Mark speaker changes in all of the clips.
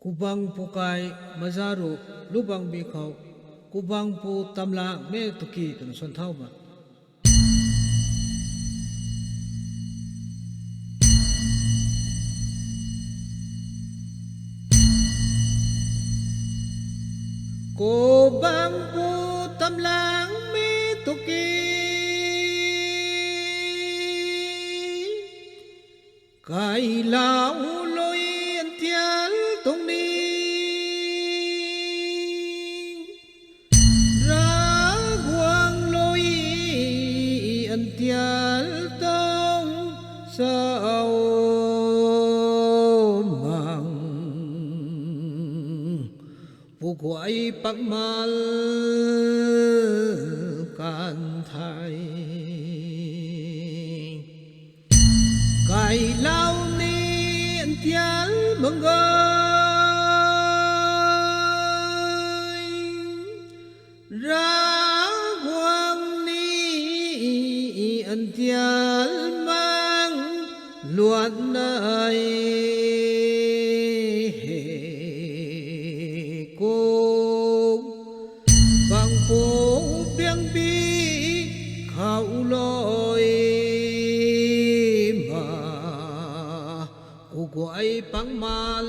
Speaker 1: Kubangpu Maja lubang khou Kubangpu Tamlangme Tuki dan son thau ba Kubangpu Tamlangme Tuki kai lao loi an thial tung ni ra quang loi an thial tông sao mang bu quay bắc mal can thai kai lao ni an thial mong ơi ra quang ni an thial mang loạn này cô bằng phố biang bi khảo lôi quay băng mal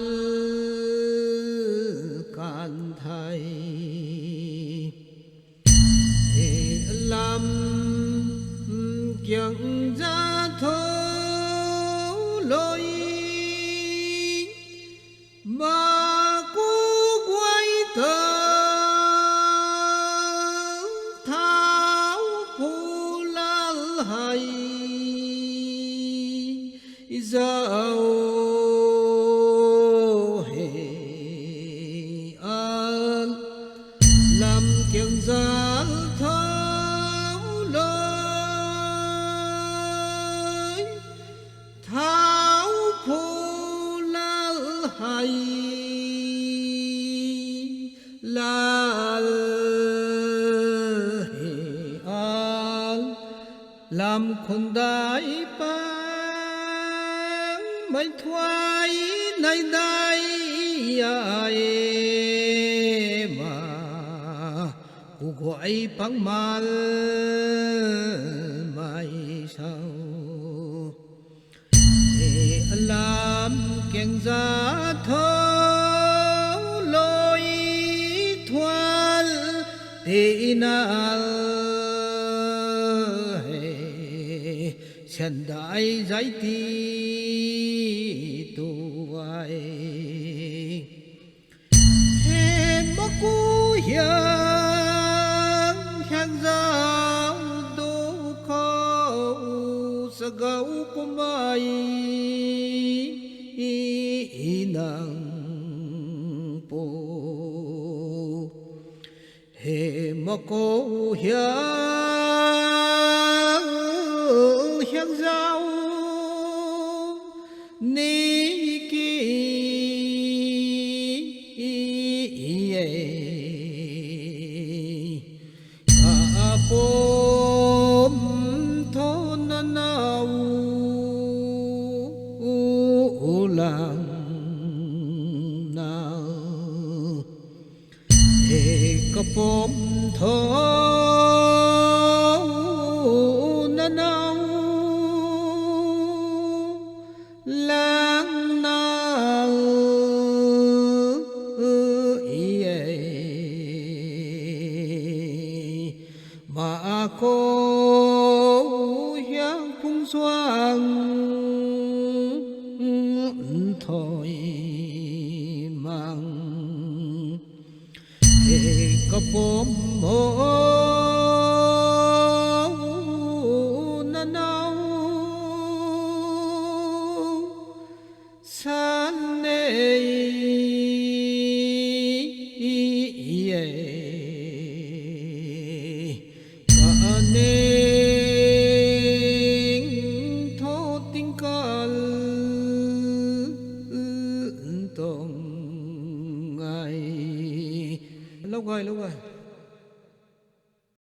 Speaker 1: can thai làm kiêng ra thơ lối mà cô quay thơ tháo phù lal hay dạo kiêng ra tháo lối tháo phù lal hay lal làm con đại bang mấy thoái nay đây gọi băng mal mai sau để làm kiêng ra thơ lối thoát để nào chân đại giải ti tu ai em mất cú hiền giao đô khâu sa gấu của mai nàng po he mà cô hiang giao ni ki bom thôn nào làng nào để có bom thôn nào làng nào mà cô hiang phung xoang thôi mang để có bom mồ nao san này nên thô tình cảm tông ai lâu rồi